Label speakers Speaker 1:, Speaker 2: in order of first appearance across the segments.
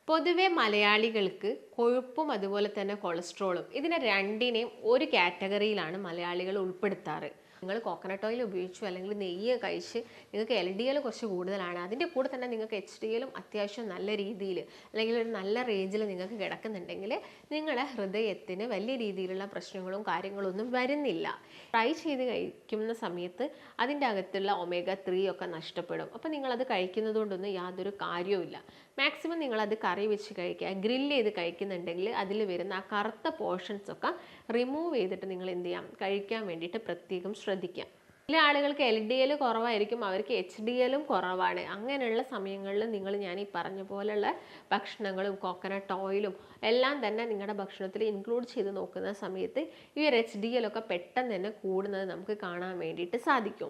Speaker 1: പൊതുവെ മലയാളികൾക്ക് കൊഴുപ്പും അതുപോലെ തന്നെ കൊളസ്ട്രോളും ഇതിനെ രണ്ടിനെയും ഒരു കാറ്റഗറിയിലാണ് മലയാളികൾ ഉൾപ്പെടുത്താറ്. നിങ്ങൾ കോക്കനട്ട് ഓയിൽ ഉപയോഗിച്ചു അല്ലെങ്കിൽ നെയ്യ് കഴിച്ച് നിങ്ങൾക്ക് LDL കുറച്ച് കൂടുതലാണ്, അതിൻ്റെ കൂടെ തന്നെ നിങ്ങൾക്ക് HDLും അത്യാവശ്യം നല്ല രീതിയിൽ അല്ലെങ്കിൽ ഒരു നല്ല റേഞ്ചിൽ നിങ്ങൾക്ക് കിടക്കുന്നുണ്ടെങ്കിൽ നിങ്ങളുടെ ഹൃദയത്തിന് വലിയ രീതിയിലുള്ള പ്രശ്നങ്ങളും കാര്യങ്ങളൊന്നും വരുന്നില്ല. ഫ്രൈ ചെയ്ത് കഴിക്കുന്ന സമയത്ത് അതിൻ്റെ അകത്തുള്ള omega-3 ഒക്കെ നഷ്ടപ്പെടും. അപ്പോൾ നിങ്ങളത് കഴിക്കുന്നത് കൊണ്ടൊന്നും യാതൊരു കാര്യവുമില്ല. മാക്സിമം നിങ്ങളത് കറി വെച്ച് കഴിക്കുക. ഗ്രില്ല് ചെയ്ത് കഴിക്കുന്നുണ്ടെങ്കിൽ അതിൽ വരുന്ന ആ കറുത്ത പോർഷൻസ് ഒക്കെ റിമൂവ് ചെയ്തിട്ട് നിങ്ങൾ എന്ത് ചെയ്യാം, കഴിക്കാൻ വേണ്ടിയിട്ട് പ്രത്യേകം ശ്രദ്ധിക്കാം. ചില ആളുകൾക്ക് LDL കുറവായിരിക്കും, അവർക്ക് HDLും കുറവാണ്. അങ്ങനെയുള്ള സമയങ്ങളിൽ നിങ്ങൾ ഞാൻ ഈ പറഞ്ഞ പോലെയുള്ള ഭക്ഷണങ്ങളും കോക്കനട്ട് ഓയിലും എല്ലാം തന്നെ നിങ്ങളുടെ ഭക്ഷണത്തിൽ ഇൻക്ലൂഡ് ചെയ്ത് നോക്കുന്ന സമയത്ത് ഈ ഒരു HDL ഒക്കെ പെട്ടെന്ന് തന്നെ കൂടുന്നത് നമുക്ക് കാണാൻ വേണ്ടിയിട്ട് സാധിക്കും.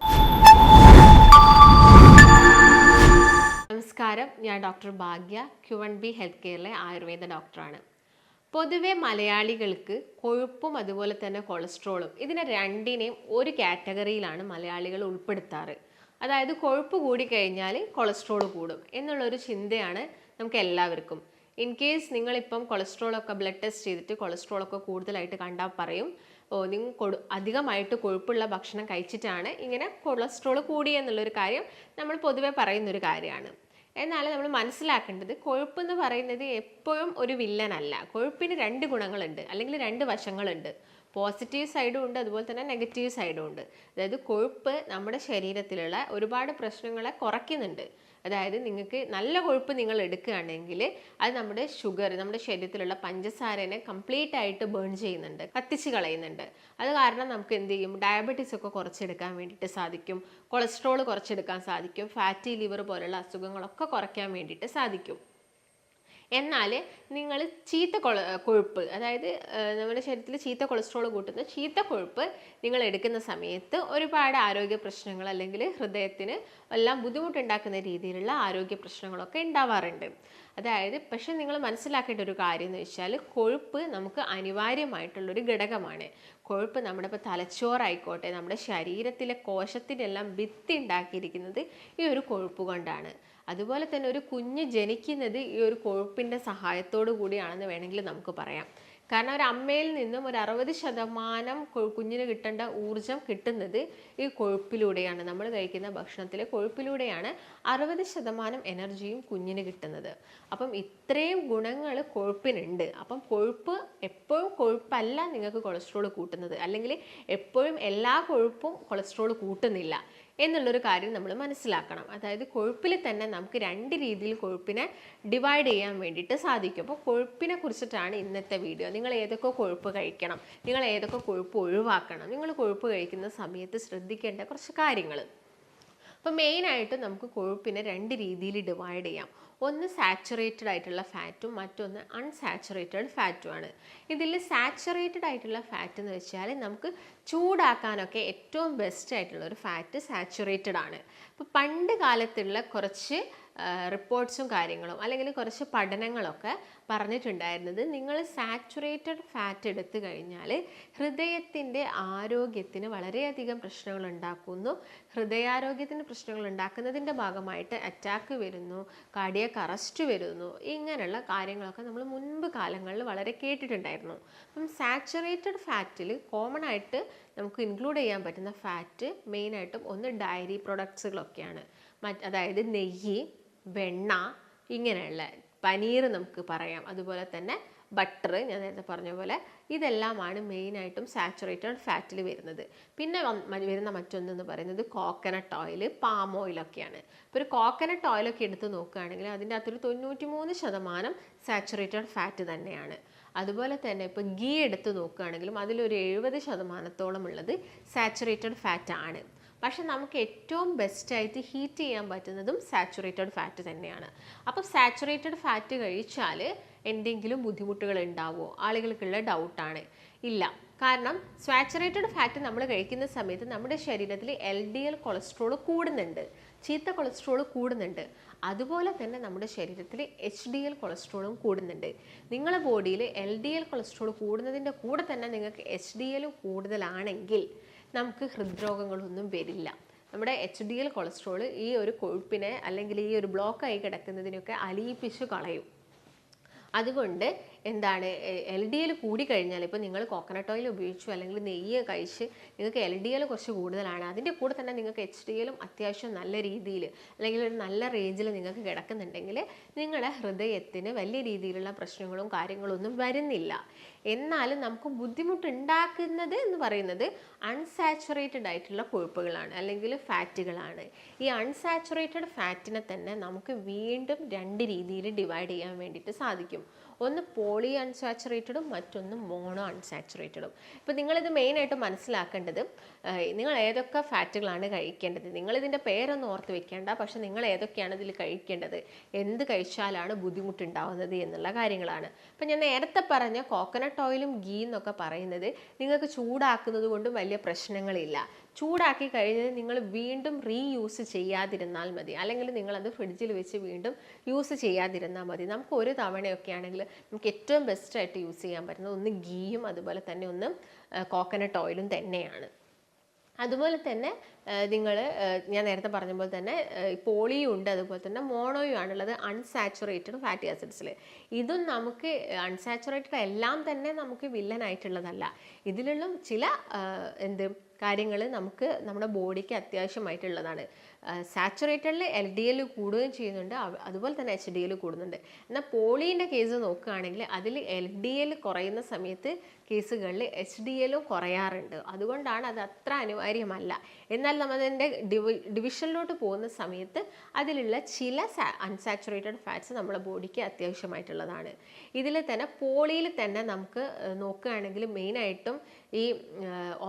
Speaker 1: നമസ്കാരം, ഞാൻ ഡോക്ടർ ഭാഗ്യ, Q1B ഹെൽത്ത് കെയറിലെ ആയുർവേദ ഡോക്ടറാണ്. പൊതുവെ മലയാളികൾക്ക് കൊഴുപ്പും അതുപോലെ തന്നെ കൊളസ്ട്രോളും ഇതിനെ രണ്ടിനെയും ഒരു കാറ്റഗറിയിലാണ് മലയാളികൾ ഉൾപ്പെടുത്താറ്. അതായത് കൊഴുപ്പ് കൂടിക്കഴിഞ്ഞാൽ കൊളസ്ട്രോൾ കൂടും എന്നുള്ളൊരു ചിന്തയാണ് നമുക്ക് എല്ലാവർക്കും. ഇൻ കേസ് നിങ്ങളിപ്പം കൊളസ്ട്രോളൊക്കെ ബ്ലഡ് ടെസ്റ്റ് ചെയ്തിട്ട് കൊളസ്ട്രോളൊക്കെ കൂടുതലായിട്ട് കണ്ടാൽ പറയും, നിങ്ങൾ അധികമായിട്ട് കൊഴുപ്പുള്ള ഭക്ഷണം കഴിച്ചിട്ടാണ് ഇങ്ങനെ കൊളസ്ട്രോൾ കൂടിയെന്നുള്ളൊരു കാര്യം നമ്മൾ പൊതുവെ പറയുന്നൊരു കാര്യമാണ്. എന്നാൽ നമ്മൾ മനസ്സിലാക്കേണ്ടത് കൊഴുപ്പ് എന്ന് പറയുന്നത് എപ്പോഴും ഒരു വില്ലനല്ല. കൊഴുപ്പിന് രണ്ട് ഗുണങ്ങളുണ്ട്, അല്ലെങ്കിൽ രണ്ട് വശങ്ങളുണ്ട്. പോസിറ്റീവ് സൈഡും ഉണ്ട്, അതുപോലെ തന്നെ നെഗറ്റീവ് സൈഡും ഉണ്ട്. അതായത് കൊഴുപ്പ് നമ്മുടെ ശരീരത്തിലുള്ള ഒരുപാട് പ്രശ്നങ്ങളെ കുറയ്ക്കുന്നുണ്ട്. അതായത് നിങ്ങൾക്ക് നല്ല കൊഴുപ്പ് നിങ്ങൾ എടുക്കുകയാണെങ്കിൽ അത് നമ്മുടെ ഷുഗർ, നമ്മുടെ ശരീരത്തിലുള്ള പഞ്ചസാരനെ കംപ്ലീറ്റ് ആയിട്ട് ബേൺ ചെയ്യുന്നുണ്ട്, കത്തിച്ച് കളയുന്നുണ്ട്. അത് കാരണം നമുക്ക് എന്ത് ചെയ്യും, ഡയബറ്റീസ് ഒക്കെ കുറച്ചെടുക്കാൻ വേണ്ടിയിട്ട് സാധിക്കും, കൊളസ്ട്രോൾ കുറച്ചെടുക്കാൻ സാധിക്കും, ഫാറ്റി ലിവർ പോലുള്ള അസുഖങ്ങളൊക്കെ കുറയ്ക്കാൻ വേണ്ടിയിട്ട് സാധിക്കും. എന്നാൽ നിങ്ങൾ കൊഴുപ്പ്, അതായത് നമ്മുടെ ശരീരത്തിൽ ചീത്ത കൊളസ്ട്രോൾ കൂട്ടുന്ന ചീത്ത കൊഴുപ്പ് നിങ്ങൾ എടുക്കുന്ന സമയത്ത് ഒരുപാട് ആരോഗ്യ പ്രശ്നങ്ങൾ അല്ലെങ്കിൽ ഹൃദയത്തിന് എല്ലാം ബുദ്ധിമുട്ടുണ്ടാക്കുന്ന രീതിയിലുള്ള ആരോഗ്യ പ്രശ്നങ്ങളൊക്കെ ഉണ്ടാവാറുണ്ട്. അതായത് പക്ഷെ നിങ്ങൾ മനസ്സിലാക്കേണ്ട ഒരു കാര്യം എന്ന് വെച്ചാൽ കൊഴുപ്പ് നമുക്ക് അനിവാര്യമായിട്ടുള്ളൊരു ഘടകമാണ്. കൊഴുപ്പ് നമ്മുടെ ഇപ്പോൾ തലച്ചോറായിക്കോട്ടെ, നമ്മുടെ ശരീരത്തിലെ കോശത്തിനെല്ലാം ഭിത്തി ഉണ്ടാക്കിയിരിക്കുന്നത് ഈ ഒരു കൊഴുപ്പ് കൊണ്ടാണ്. അതുപോലെ തന്നെ ഒരു കുഞ്ഞ് ജനിക്കുന്നത് ഈ ഒരു കൊഴുപ്പിൻ്റെ സഹായത്തോടു കൂടിയാണെന്ന് വേണമെങ്കിൽ നമുക്ക് പറയാം. കാരണം ഒരു അമ്മയിൽ നിന്നും ഒരു 60% കുഞ്ഞിന് കിട്ടേണ്ട ഊർജം കിട്ടുന്നത് ഈ കൊഴുപ്പിലൂടെയാണ്. നമ്മൾ കഴിക്കുന്ന ഭക്ഷണത്തിലെ കൊഴുപ്പിലൂടെയാണ് 60% എനർജിയും കുഞ്ഞിന് കിട്ടുന്നത്. അപ്പം ഇത്രയും ഗുണങ്ങൾ കൊഴുപ്പിനുണ്ട്. അപ്പം കൊഴുപ്പ് എപ്പോഴും കൊഴുപ്പല്ല നിങ്ങൾക്ക് കൊളസ്ട്രോൾ കൂട്ടുന്നത്, അല്ലെങ്കിൽ എപ്പോഴും എല്ലാ കൊഴുപ്പും കൊളസ്ട്രോൾ കൂട്ടുന്നില്ല എന്നുള്ളൊരു കാര്യം നമ്മൾ മനസ്സിലാക്കണം. അതായത് കൊഴുപ്പിൽ തന്നെ നമുക്ക് രണ്ട് രീതിയിൽ കൊഴുപ്പിനെ ഡിവൈഡ് ചെയ്യാൻ വേണ്ടിയിട്ട് സാധിക്കും. അപ്പോൾ കൊഴുപ്പിനെ കുറിച്ചിട്ടാണ് ഇന്നത്തെ വീഡിയോ. നിങ്ങൾ ഏതൊക്കെ കൊഴുപ്പ് കഴിക്കണം, നിങ്ങൾ ഏതൊക്കെ കൊഴുപ്പ് ഒഴിവാക്കണം, നിങ്ങൾ കൊഴുപ്പ് കഴിക്കുന്ന സമയത്ത് ശ്രദ്ധിക്കേണ്ട കുറച്ച് കാര്യങ്ങൾ. അപ്പോൾ മെയിനായിട്ട് നമുക്ക് കൊഴുപ്പിനെ രണ്ട് രീതിയിൽ ഡിവൈഡ് ചെയ്യാം. ഒന്ന് സാച്ചുറേറ്റഡ് ആയിട്ടുള്ള ഫാറ്റും മറ്റൊന്ന് അൺസാച്ചുറേറ്റഡ് ഫാറ്റുമാണ്. ഇതിൽ സാച്ചുറേറ്റഡ് ആയിട്ടുള്ള ഫാറ്റ് എന്ന് വെച്ചാൽ നമുക്ക് ചൂടാക്കാനൊക്കെ ഏറ്റവും ബെസ്റ്റ് ആയിട്ടുള്ള ഒരു ഫാറ്റ് സാച്ചുറേറ്റഡ് ആണ്. ഇപ്പോൾ പണ്ട് കാലത്തുള്ള കുറച്ച് റിപ്പോർട്ട്സും കാര്യങ്ങളും അല്ലെങ്കിൽ കുറച്ച് പഠനങ്ങളൊക്കെ പറഞ്ഞിട്ടുണ്ടായിരുന്നത്, നിങ്ങൾ സാച്ചുറേറ്റഡ് ഫാറ്റ് എടുത്തു കഴിഞ്ഞാൽ ഹൃദയത്തിൻ്റെ ആരോഗ്യത്തിന് വളരെയധികം പ്രശ്നങ്ങൾ ഉണ്ടാക്കുന്നു. ഹൃദയാരോഗ്യത്തിന് പ്രശ്നങ്ങൾ ഉണ്ടാക്കുന്നതിൻ്റെ ഭാഗമായിട്ട് അറ്റാക്ക് വരുന്നു, കാർഡിയാക് അറസ്റ്റ് വരുന്നു, ഇങ്ങനെയുള്ള കാര്യങ്ങളൊക്കെ നമ്മൾ മുൻപ് കാലങ്ങളിൽ വളരെ കേട്ടിട്ടുണ്ടായിരുന്നു. അപ്പം സാച്ചുറേറ്റഡ് ഫാറ്റിൽ കോമൺ ആയിട്ട് നമുക്ക് ഇൻക്ലൂഡ് ചെയ്യാൻ പറ്റുന്ന ഫാറ്റ് മെയിനായിട്ടും ഒന്ന് ഡയറി പ്രൊഡക്ട്സുകളൊക്കെയാണ്. അതായത് നെയ്യ്, വെണ്ണ, ഇങ്ങനെയുള്ള പനീർ നമുക്ക് പറയാം, അതുപോലെ തന്നെ ബട്ടർ, ഞാൻ നേരത്തെ പറഞ്ഞ പോലെ ഇതെല്ലാമാണ് മെയിനായിട്ടും സാച്ചുറേറ്റഡ് ഫാറ്റിൽ വരുന്നത്. പിന്നെ വരുന്ന മറ്റൊന്നെന്ന് പറയുന്നത് കോക്കനട്ട് ഓയിൽ, പാം ഓയിലൊക്കെയാണ്. ഇപ്പോൾ ഒരു കോക്കനട്ട് ഓയിലൊക്കെ എടുത്ത് നോക്കുകയാണെങ്കിൽ അതിൻ്റെ അകത്തൊരു 93% സാച്ചുറേറ്റഡ് ഫാറ്റ് തന്നെയാണ്. അതുപോലെ തന്നെ ഇപ്പോൾ ഗീ എടുത്ത് നോക്കുകയാണെങ്കിലും അതിലൊരു 70% ഉള്ളത് സാച്ചുറേറ്റഡ് ഫാറ്റ് ആണ്. പക്ഷെ നമുക്ക് ഏറ്റവും ബെസ്റ്റായിട്ട് ഹീറ്റ് ചെയ്യാൻ പറ്റുന്നതും സാച്ചുറേറ്റഡ് ഫാറ്റ് തന്നെയാണ്. അപ്പോൾ സാച്ചുറേറ്റഡ് ഫാറ്റ് കഴിച്ചാൽ എന്തെങ്കിലും ബുദ്ധിമുട്ടുകൾ ഉണ്ടാവുമോ, ആളുകൾക്കുള്ള ഡൗട്ടാണ്. ഇല്ല. കാരണം സാച്ചുറേറ്റഡ് ഫാറ്റ് നമ്മൾ കഴിക്കുന്ന സമയത്ത് നമ്മുടെ ശരീരത്തിൽ LDL കൊളസ്ട്രോൾ കൂടുന്നുണ്ട്, ചീത്ത കൊളസ്ട്രോൾ കൂടുന്നുണ്ട്. അതുപോലെ തന്നെ നമ്മുടെ ശരീരത്തിൽ HDL കൊളസ്ട്രോളും കൂടുന്നുണ്ട്. നിങ്ങളുടെ ബോഡിയിൽ LDL കൊളസ്ട്രോൾ കൂടുന്നതിൻ്റെ കൂടെ തന്നെ നിങ്ങൾക്ക് HDL കൂടുതലാണെങ്കിൽ നമുക്ക് ഹൃദ്രോഗങ്ങളൊന്നും വരില്ല. നമ്മുടെ HDL കൊളസ്ട്രോൾ ഈ ഒരു കൊഴുപ്പിനെ അല്ലെങ്കിൽ ഈ ഒരു ബ്ലോക്കായി കിടക്കുന്നതിനൊക്കെ അലിയിപ്പിച്ച് കളയും. അതുകൊണ്ട് എന്താണ് LDL കൂടിക്കഴിഞ്ഞാൽ, ഇപ്പോൾ നിങ്ങൾ കോക്കനട്ട് ഓയിൽ ഉപയോഗിച്ചു അല്ലെങ്കിൽ നെയ്യ് കഴിച്ച് നിങ്ങൾക്ക് LDL കുറച്ച് കൂടുതലാണ്, അതിൻ്റെ കൂടെ തന്നെ നിങ്ങൾക്ക് HDLും അത്യാവശ്യം നല്ല രീതിയിൽ അല്ലെങ്കിൽ ഒരു നല്ല റേഞ്ചിൽ നിങ്ങൾക്ക് കിടക്കുന്നുണ്ടെങ്കിൽ നിങ്ങളുടെ ഹൃദയത്തിന് വലിയ രീതിയിലുള്ള പ്രശ്നങ്ങളും കാര്യങ്ങളും ഒന്നും വരുന്നില്ല. എന്നാലും നമുക്ക് ബുദ്ധിമുട്ടുണ്ടാക്കുന്നത് എന്ന് പറയുന്നത് അൺസാച്ചുറേറ്റഡ് ആയിട്ടുള്ള കൊഴുപ്പുകളാണ് അല്ലെങ്കിൽ ഫാറ്റുകളാണ്. ഈ അൺസാച്ചുറേറ്റഡ് ഫാറ്റിനെ തന്നെ നമുക്ക് വീണ്ടും രണ്ട് രീതിയിൽ ഡിവൈഡ് ചെയ്യാൻ വേണ്ടിയിട്ട് സാധിക്കും. ഒന്ന് പോളി അൺസാച്ചുറേറ്റഡും മറ്റൊന്ന് മോണോ അൺസാച്ചുറേറ്റഡും. ഇപ്പോൾ നിങ്ങളിത് മെയിനായിട്ട് മനസ്സിലാക്കേണ്ടത്, നിങ്ങൾ ഏതൊക്കെ ഫാറ്റുകളാണ് കഴിക്കേണ്ടത്, നിങ്ങളിതിൻ്റെ പേരൊന്നും ഓർത്ത് വെക്കേണ്ട, പക്ഷെ നിങ്ങൾ ഏതൊക്കെയാണ് ഇതിൽ കഴിക്കേണ്ടത്, എന്ത് കഴിച്ചാലാണ് ബുദ്ധിമുട്ടുണ്ടാവുന്നത് എന്നുള്ള കാര്യങ്ങളാണ്. അപ്പം ഞാൻ നേരത്തെ പറഞ്ഞ കോക്കനട്ട് ഓയിലും ഗീ എന്നൊക്കെ പറയുന്നത് നിങ്ങൾക്ക് ചൂടാക്കുന്നത് കൊണ്ടും വലിയ പ്രശ്നങ്ങളില്ല. ചൂടാക്കി കഴിഞ്ഞ് നിങ്ങൾ വീണ്ടും റീയൂസ് ചെയ്യാതിരുന്നാൽ മതി, അല്ലെങ്കിൽ നിങ്ങളത് ഫ്രിഡ്ജിൽ വെച്ച് വീണ്ടും യൂസ് ചെയ്യാതിരുന്നാൽ മതി. നമുക്ക് ഒരു തവണയൊക്കെ ആണെങ്കിൽ നമുക്ക് ഏറ്റവും ബെസ്റ്റായിട്ട് യൂസ് ചെയ്യാൻ പറ്റുന്നത് ഒന്ന് ഗീയും അതുപോലെ തന്നെ ഒന്ന് കോക്കനട്ട് ഓയിലും തന്നെയാണ്. അതുപോലെ തന്നെ നിങ്ങൾ ഞാൻ നേരത്തെ പറഞ്ഞ പോലെ തന്നെ പോളിയും ഉണ്ട്, അതുപോലെ തന്നെ മോണോയും ആണുള്ളത് അൺസാച്ചുറേറ്റഡ് ഫാറ്റി ആസിഡ്സിൽ. ഇതും നമുക്ക് അൺസാച്ചുറേറ്റഡ് എല്ലാം തന്നെ നമുക്ക് വില്ലനായിട്ടുള്ളതല്ല. ഇതിലുള്ള ചില കാര്യങ്ങൾ നമുക്ക് നമ്മുടെ ബോഡിക്ക് അത്യാവശ്യമായിട്ടുള്ളതാണ്. സാച്ചുറേറ്റഡിൽ LDL കൂടുകയും ചെയ്യുന്നുണ്ട്, അതുപോലെ തന്നെ HDL കൂടുന്നുണ്ട്. എന്നാൽ പോളീൻ്റെ കേസ് നോക്കുകയാണെങ്കിൽ അതിൽ LDL കുറയുന്ന സമയത്ത് കേസുകളിൽ HDLും കുറയാറുണ്ട്. അതുകൊണ്ടാണ് അത് അത്ര അനിവാര്യമല്ല. എന്നാൽ നമ്മളതിൻ്റെ ഡിവിഷനിലോട്ട് പോകുന്ന സമയത്ത് അതിലുള്ള ചില അൺസാച്ചുറേറ്റഡ് ഫാറ്റ്സ് നമ്മുടെ ബോഡിക്ക് അത്യാവശ്യമായിട്ടുള്ളതാണ്. ഇതിൽ തന്നെ പോളിയിൽ തന്നെ നമുക്ക് നോക്കുകയാണെങ്കിൽ മെയിനായിട്ടും ഈ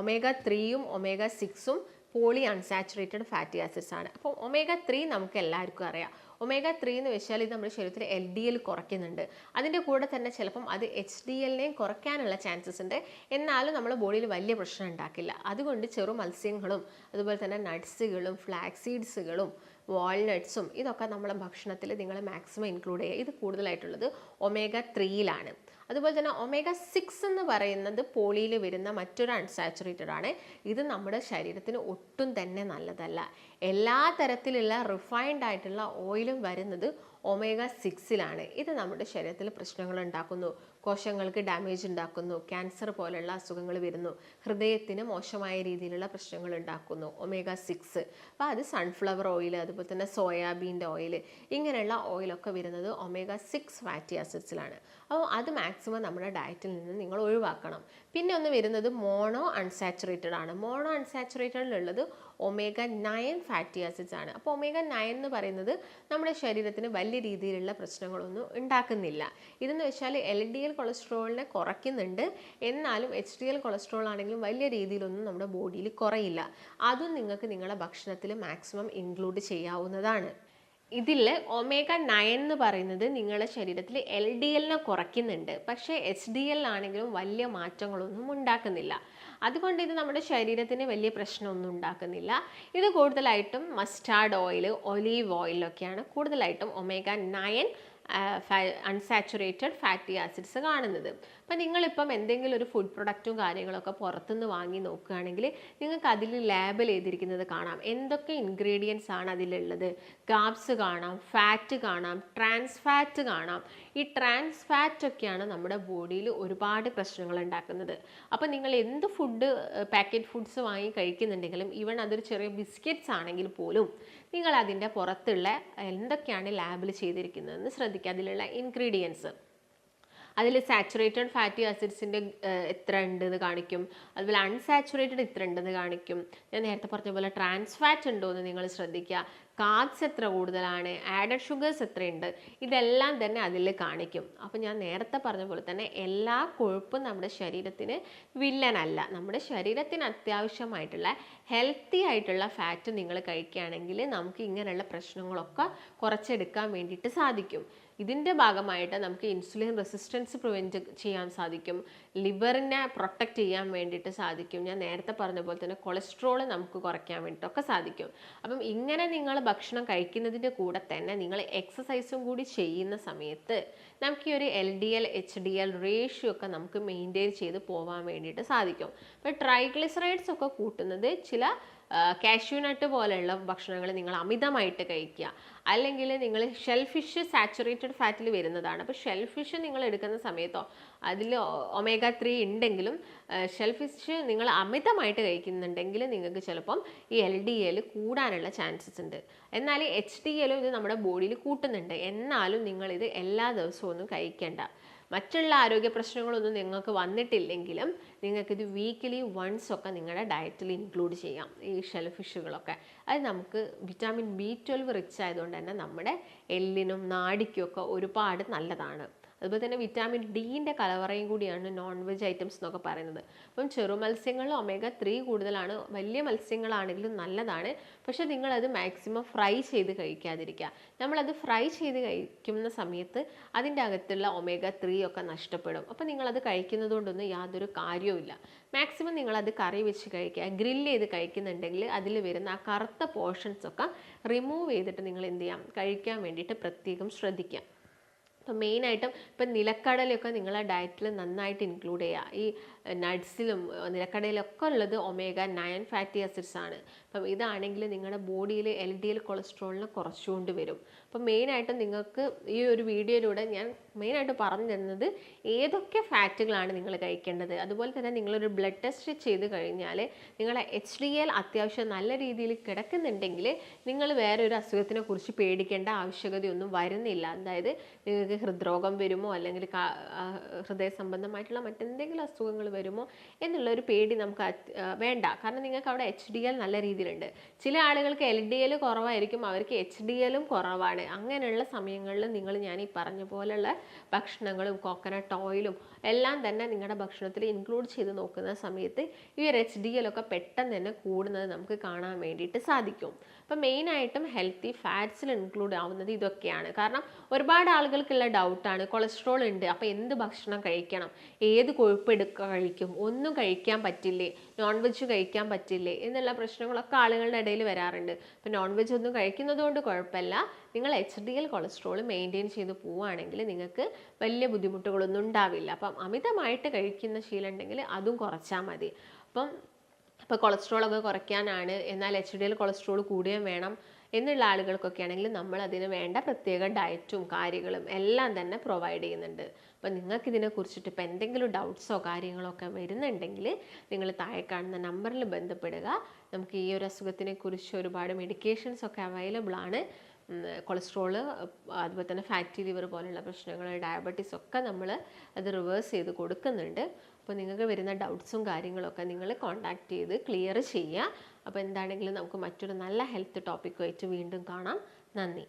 Speaker 1: omega-3യും omega-6ഉം പോളി അൺസാച്ചുറേറ്റഡ് ഫാറ്റി ആസിഡ്സ് ആണ്. അപ്പോൾ omega-3 നമുക്ക് എല്ലാവർക്കും അറിയാം. omega-3 എന്ന് വെച്ചാൽ ഇത് നമ്മുടെ ശരീരത്തിൽ LDL കുറയ്ക്കുന്നുണ്ട്. അതിൻ്റെ കൂടെ തന്നെ ചിലപ്പം അത് HDLനെയും കുറയ്ക്കാനുള്ള ചാൻസസ് ഉണ്ട്. എന്നാലും നമ്മുടെ ബോഡിയിൽ വലിയ പ്രശ്നം ഉണ്ടാക്കില്ല. അതുകൊണ്ട് ചെറു മത്സ്യങ്ങളും അതുപോലെ തന്നെ നട്ട്സുകളും ഫ്ലാക്സ് സീഡ്സുകളും വാൾനട്ട്സും ഇതൊക്കെ നമ്മളെ ഭക്ഷണത്തിൽ നിങ്ങൾ മാക്സിമം ഇൻക്ലൂഡ് ചെയ്യുക. ഇത് കൂടുതലായിട്ടുള്ളത് omega-3യിലാണ്. അതുപോലെ തന്നെ omega-6 എന്ന് പറയുന്നത് പോളിയിൽ വരുന്ന മറ്റൊരു അൺസാച്ചുറേറ്റഡ് ആണ്. ഇത് നമ്മുടെ ശരീരത്തിന് ഒട്ടും തന്നെ നല്ലതല്ല. എല്ലാ തരത്തിലുള്ള റിഫൈൻഡ് ആയിട്ടുള്ള ഓയിലും വരുന്നത് omega-6ലാണ്. ഇത് നമ്മുടെ ശരീരത്തിൽ പ്രശ്നങ്ങൾ ഉണ്ടാക്കുന്നു, കോശങ്ങൾക്ക് ഡാമേജ് ഉണ്ടാക്കുന്നു, ക്യാൻസർ പോലുള്ള അസുഖങ്ങൾ വരുന്നു, ഹൃദയത്തിന് മോശമായ രീതിയിലുള്ള പ്രശ്നങ്ങൾ ഉണ്ടാക്കുന്നു omega-6. അപ്പോൾ അത് സൺഫ്ലവർ ഓയിൽ, അതുപോലെ തന്നെ സോയാബീൻ്റെ ഓയിൽ, ഇങ്ങനെയുള്ള ഓയിലൊക്കെ വരുന്നത് omega-6 ഫാറ്റി ആസിഡ്സിലാണ്. അപ്പോൾ അത് മാക്സിമം നമ്മുടെ ഡയറ്റിൽ നിന്ന് നിങ്ങൾ ഒഴിവാക്കണം. പിന്നെ ഒന്ന് വരുന്നത് മോണോ അൺസാച്ചുറേറ്റഡ് ആണ്. മോണോ അൺസാച്ചുറേറ്റഡിലുള്ളത് omega-9 ഫാറ്റി ആസിഡ്സ് ആണ്. അപ്പോൾ omega-9 എന്ന് പറയുന്നത് നമ്മുടെ ശരീരത്തിന് വലിയ രീതിയിലുള്ള പ്രശ്നങ്ങളൊന്നും ഉണ്ടാക്കുന്നില്ല. ഇതെന്ന് വെച്ചാൽ LDL കൊളസ്ട്രോളിനെ കുറയ്ക്കുന്നുണ്ട്, എന്നാലും HDL കൊളസ്ട്രോൾ ആണെങ്കിലും വലിയ രീതിയിലൊന്നും നമ്മുടെ ബോഡിയിൽ കുറയില്ല. അതും നിങ്ങൾക്ക് നിങ്ങളുടെ ഭക്ഷണത്തിൽ മാക്സിമം ഇൻക്ലൂഡ് ചെയ്യാവുന്നതാണ്. ഇതിൽ omega-9 എന്ന് പറയുന്നത് നിങ്ങളുടെ ശരീരത്തിൽ LDLനെ കുറയ്ക്കുന്നുണ്ട്, പക്ഷേ HDL ആണെങ്കിലും വലിയ മാറ്റങ്ങളൊന്നും ഉണ്ടാക്കുന്നില്ല. അതുകൊണ്ട് ഇത് നമ്മുടെ ശരീരത്തിന് വലിയ പ്രശ്നമൊന്നും ഉണ്ടാക്കുന്നില്ല. ഇത് കൂടുതലായിട്ടും മസ്റ്റാർഡ് ഓയിൽ, ഒലീവ് ഓയിലൊക്കെയാണ് കൂടുതലായിട്ടും omega-9 അൺസാച്ചുറേറ്റഡ് ഫാറ്റി ആസിഡ്സ് കാണുന്നത്. അപ്പം നിങ്ങളിപ്പം എന്തെങ്കിലും ഒരു ഫുഡ് പ്രൊഡക്റ്റും കാര്യങ്ങളൊക്കെ പുറത്തുനിന്ന് വാങ്ങി നോക്കുകയാണെങ്കിൽ നിങ്ങൾക്ക് അതിൽ ലേബൽ ചെയ്തിരിക്കുന്നത് കാണാം, എന്തൊക്കെ ഇൻഗ്രീഡിയൻസ് ആണ് അതിലുള്ളത്. കാർബ്സ് കാണാം, ഫാറ്റ് കാണാം, ട്രാൻസ് ഫാറ്റ് കാണാം. ഈ ട്രാൻസ് ഫാറ്റ് ഒക്കെയാണ് നമ്മുടെ ബോഡിയിൽ ഒരുപാട് പ്രശ്നങ്ങൾ ഉണ്ടാക്കുന്നത്. അപ്പം നിങ്ങൾ എന്ത് ഫുഡ് പാക്കറ്റ് ഫുഡ്സ് വാങ്ങി കഴിക്കുന്നുണ്ടെങ്കിലും, ഈവൻ അതൊരു ചെറിയ ബിസ്ക്കറ്റ്സ് ആണെങ്കിൽ പോലും നിങ്ങൾ അതിൻ്റെ പുറത്തുള്ള എന്തൊക്കെയാണ് ലാബിൽ ചെയ്തിരിക്കുന്നതെന്ന് ശ്രദ്ധിക്കുക. അതിലുള്ള ഇൻഗ്രീഡിയൻസ്, അതിൽ സാച്ചുറേറ്റഡ് ഫാറ്റി ആസിഡ്സിൻ്റെ എത്ര ഉണ്ടെന്ന് കാണിക്കും, അതുപോലെ അൺസാച്ചുറേറ്റഡ് ഇത്ര ഉണ്ടെന്ന് കാണിക്കും. ഞാൻ നേരത്തെ പറഞ്ഞ പോലെ ട്രാൻസ് ഫാറ്റ് ഉണ്ടോ എന്ന് നിങ്ങൾ ശ്രദ്ധിക്കുക. കാർബ്സ് എത്ര കൂടുതലാണ്, ആഡഡ് ഷുഗേഴ്സ് എത്രയുണ്ട്, ഇതെല്ലാം തന്നെ അതിൽ കാണിക്കും. അപ്പോൾ ഞാൻ നേരത്തെ പറഞ്ഞ പോലെ തന്നെ എല്ലാ കൊഴുപ്പും നമ്മുടെ ശരീരത്തിന് വില്ലനല്ല. നമ്മുടെ ശരീരത്തിന് അത്യാവശ്യമായിട്ടുള്ള ഹെൽത്തി ആയിട്ടുള്ള ഫാറ്റ് നിങ്ങൾ കഴിക്കുകയാണെങ്കിൽ നമുക്ക് ഇങ്ങനെയുള്ള പ്രശ്നങ്ങളൊക്കെ കുറച്ചെടുക്കാൻ വേണ്ടിയിട്ട് സാധിക്കും. ഇതിൻ്റെ ഭാഗമായിട്ട് നമുക്ക് ഇൻസുലിൻ റെസിസ്റ്റൻസ് പ്രിവെൻറ്റ് ചെയ്യാൻ സാധിക്കും, ലിവറിനെ പ്രൊട്ടക്റ്റ് ചെയ്യാൻ വേണ്ടിയിട്ട് സാധിക്കും. ഞാൻ നേരത്തെ പറഞ്ഞ പോലെ തന്നെ കൊളസ്ട്രോൾ നമുക്ക് കുറയ്ക്കാൻ വേണ്ടിയിട്ടൊക്കെ സാധിക്കും. അപ്പം ഇങ്ങനെ നിങ്ങൾ ഭക്ഷണം കഴിക്കുന്നതിൻ്റെ കൂടെ തന്നെ നിങ്ങൾ എക്സസൈസും കൂടി ചെയ്യുന്ന സമയത്ത് നമുക്ക് ഈ ഒരു LDL HDL റേഷ്യോ ഒക്കെ നമുക്ക് മെയിൻറ്റെയിൻ ചെയ്ത് പോകാൻ വേണ്ടിയിട്ട് സാധിക്കും. അപ്പോൾ ട്രൈഗ്ലിസറൈഡ്സ് ഒക്കെ കൂട്ടുന്നത് ചില കാഷ്യൂനട്ട് പോലെയുള്ള ഭക്ഷണങ്ങൾ നിങ്ങൾ അമിതമായിട്ട് കഴിക്കുക, അല്ലെങ്കിൽ നിങ്ങൾ ഷെൽഫിഷ് സാച്ചുറേറ്റഡ് ഫാറ്റിൽ വരുന്നതാണ്. അപ്പോൾ ഷെൽഫിഷ് നിങ്ങൾ എടുക്കുന്ന സമയത്തോ അതിൽ ഒമേഗ 3 ഉണ്ടെങ്കിലും ഷെൽഫിഷ് നിങ്ങൾ അമിതമായിട്ട് കഴിക്കുന്നുണ്ടെങ്കിൽ നിങ്ങൾക്ക് ചിലപ്പം ഈ LDL കൂടാനുള്ള ചാൻസസ് ഉണ്ട്. എന്നാൽ HDL ഇത് നമ്മുടെ ബോഡിയിൽ കൂട്ടുന്നുണ്ട്, എന്നാലും നിങ്ങളിത് എല്ലാ ദിവസവും ഒന്നും കഴിക്കേണ്ട. മറ്റുള്ള ആരോഗ്യ പ്രശ്നങ്ങളൊന്നും നിങ്ങൾക്ക് വന്നിട്ടില്ലെങ്കിലും നിങ്ങൾക്കിത് വീക്കിലി വൺസ് ഒക്കെ നിങ്ങളുടെ ഡയറ്റിൽ ഇൻക്ലൂഡ് ചെയ്യാം. ഈ ഷെൽ ഫിഷുകളൊക്കെ അത് നമുക്ക് വിറ്റാമിൻ B12 റിച്ച് ആയതുകൊണ്ട് തന്നെ നമ്മുടെ എല്ലിനും നാഡിക്കും ഒക്കെ ഒരുപാട് നല്ലതാണ്. അതുപോലെ തന്നെ വിറ്റാമിൻ ഡിൻ്റെ കലവറയും കൂടിയാണ് നോൺ വെജ് ഐറ്റംസ് എന്നൊക്കെ പറയുന്നത്. അപ്പം ചെറു മത്സ്യങ്ങളിൽ ഒമേഗ 3 കൂടുതലാണ്, വലിയ മത്സ്യങ്ങളാണെങ്കിലും നല്ലതാണ്. പക്ഷെ നിങ്ങളത് മാക്സിമം ഫ്രൈ ചെയ്ത് കഴിക്കാതിരിക്കുക. നമ്മളത് ഫ്രൈ ചെയ്ത് കഴിക്കുന്ന സമയത്ത് അതിൻ്റെ അകത്തുള്ള ഒമേഗ 3 ഒക്കെ നഷ്ടപ്പെടും. അപ്പം നിങ്ങളത് കഴിക്കുന്നത് കൊണ്ടൊന്നും യാതൊരു കാര്യവുമില്ല. മാക്സിമം നിങ്ങളത് കറി വെച്ച് കഴിക്കുക. ഗ്രില്ല് ചെയ്ത് കഴിക്കുന്നുണ്ടെങ്കിൽ അതിൽ വരുന്ന ആ കറുത്ത പോർഷൻസ് ഒക്കെ റിമൂവ് ചെയ്തിട്ട് നിങ്ങൾ എന്ത് ചെയ്യാം, കഴിക്കാൻ വേണ്ടിയിട്ട് പ്രത്യേകം ശ്രദ്ധിക്കുക. അപ്പം മെയിനായിട്ടും ഇപ്പം നിലക്കടലയൊക്കെ നിങ്ങളെ ഡയറ്റിൽ നന്നായിട്ട് ഇൻക്ലൂഡ് ചെയ്യുക. ഈ നട്ട്സിലും നിലക്കടയിലൊക്കെ ഉള്ളത് ഒമേഗ 9 ഫാറ്റി ആസിഡ്സ് ആണ്. അപ്പം ഇതാണെങ്കിൽ നിങ്ങളുടെ ബോഡിയിൽ LDL കൊളസ്ട്രോളിനെ കുറച്ചുകൊണ്ട് വരും. അപ്പം മെയിനായിട്ടും നിങ്ങൾക്ക് ഈ ഒരു വീഡിയോയിലൂടെ ഞാൻ മെയിനായിട്ട് പറഞ്ഞു തരുന്നത് ഏതൊക്കെ ഫാറ്റുകളാണ് നിങ്ങൾ കഴിക്കേണ്ടത്. അതുപോലെ തന്നെ നിങ്ങളൊരു ബ്ലഡ് ടെസ്റ്റ് ചെയ്ത് കഴിഞ്ഞാൽ നിങ്ങളെ HDL അത്യാവശ്യം നല്ല രീതിയിൽ കിടക്കുന്നുണ്ടെങ്കിൽ നിങ്ങൾ വേറെ ഒരു അസുഖത്തിനെ കുറിച്ച് പേടിക്കേണ്ട ആവശ്യകതയൊന്നും വരുന്നില്ല. അതായത് നിങ്ങൾക്ക് ഹൃദ്രോഗം വരുമോ അല്ലെങ്കിൽ ഹൃദയ സംബന്ധമായിട്ടുള്ള മറ്റെന്തെങ്കിലും അസുഖങ്ങൾ വരുമോ എന്നുള്ളൊരു പേടി നമുക്ക് വേണ്ട. കാരണം നിങ്ങൾക്ക് അവിടെ HDL നല്ല രീതിയിലുണ്ട്. ചില ആളുകൾക്ക് LDL കുറവായിരിക്കും, അവർക്ക് HDLും കുറവാണ്. അങ്ങനെയുള്ള സമയങ്ങളിൽ നിങ്ങൾ ഞാൻ ഈ പറഞ്ഞ പോലെയുള്ള ഭക്ഷണങ്ങളും കോക്കനട്ട് ഓയിലും എല്ലാം തന്നെ നിങ്ങളുടെ ഭക്ഷണത്തിൽ ഇൻക്ലൂഡ് ചെയ്ത് നോക്കുന്ന സമയത്ത് ഈ ഒരു HDL ഒക്കെ പെട്ടെന്ന് തന്നെ കൂടുന്നത് നമുക്ക് കാണാൻ വേണ്ടിയിട്ട് സാധിക്കും. അപ്പം മെയിനായിട്ടും ഹെൽത്തി ഫാറ്റ്സിൽ ഇൻക്ലൂഡ് ആവുന്നത് ഇതൊക്കെയാണ്. കാരണം ഒരുപാട് ആളുകൾക്കുള്ള ഡൗട്ടാണ് കൊളസ്ട്രോൾ ഉണ്ട്, അപ്പോൾ എന്ത് ഭക്ഷണം കഴിക്കണം, ഏത് കൊഴുപ്പ് കഴിക്കും, ഒന്നും കഴിക്കാൻ പറ്റില്ലേ, നോൺ വെജ് കഴിക്കാൻ പറ്റില്ലേ എന്നുള്ള പ്രശ്നങ്ങളൊക്കെ ആളുകളുടെ ഇടയിൽ വരാറുണ്ട്. അപ്പോൾ നോൺ വെജ് ഒന്നും കഴിക്കുന്നത് കൊണ്ട് കുഴപ്പമില്ല, നിങ്ങൾ HDL കൊളസ്ട്രോൾ മെയിൻറ്റെയിൻ ചെയ്ത് പോവുകയാണെങ്കിൽ നിങ്ങൾക്ക് വലിയ ബുദ്ധിമുട്ടുകളൊന്നും ഉണ്ടാവില്ല. അപ്പം അമിതമായിട്ട് കഴിക്കുന്ന ശീലം ഉണ്ടെങ്കിൽ അതും കുറച്ചാൽ മതി. ഇപ്പോൾ കൊളസ്ട്രോളൊക്കെ കുറയ്ക്കാനാണ്, എന്നാൽ HDL കൊളസ്ട്രോൾ കൂടുകയും വേണം എന്നുള്ള ആളുകൾക്കൊക്കെ ആണെങ്കിൽ നമ്മൾ അതിന് വേണ്ട പ്രത്യേക ഡയറ്റും കാര്യങ്ങളും എല്ലാം തന്നെ പ്രൊവൈഡ് ചെയ്യുന്നുണ്ട്. അപ്പോൾ നിങ്ങൾക്ക് ഇതിനെക്കുറിച്ചിട്ട് ഇപ്പോൾ എന്തെങ്കിലും ഡൗട്ട്സോ കാര്യങ്ങളോ ഒക്കെ വരുന്നുണ്ടെങ്കിൽ നിങ്ങൾ താഴെ കാണുന്ന നമ്പറിൽ ബന്ധപ്പെടുക. നമുക്ക് ഈ ഒരു അസുഖത്തിനെ കുറിച്ച് ഒരുപാട് മെഡിക്കേഷൻസ് ഒക്കെ അവൈലബിൾ ആണ്. കൊളസ്ട്രോള്, അതുപോലെ തന്നെ ഫാറ്റി ലിവർ പോലുള്ള പ്രശ്നങ്ങൾ, ഡയബറ്റീസ് ഒക്കെ നമ്മൾ അത് റിവേഴ്സ് ചെയ്ത് കൊടുക്കുന്നുണ്ട്. അപ്പോൾ നിങ്ങൾക്ക് വരുന്ന ഡൗട്ട്സും കാര്യങ്ങളൊക്കെ നിങ്ങൾ കോൺടാക്റ്റ് ചെയ്ത് ക്ലിയർ ചെയ്യുക. അപ്പോൾ എന്താണെങ്കിലും നമുക്ക് മറ്റൊരു നല്ല ഹെൽത്ത് ടോപ്പിക്കുമായിട്ട് വീണ്ടും കാണാം. നന്ദി.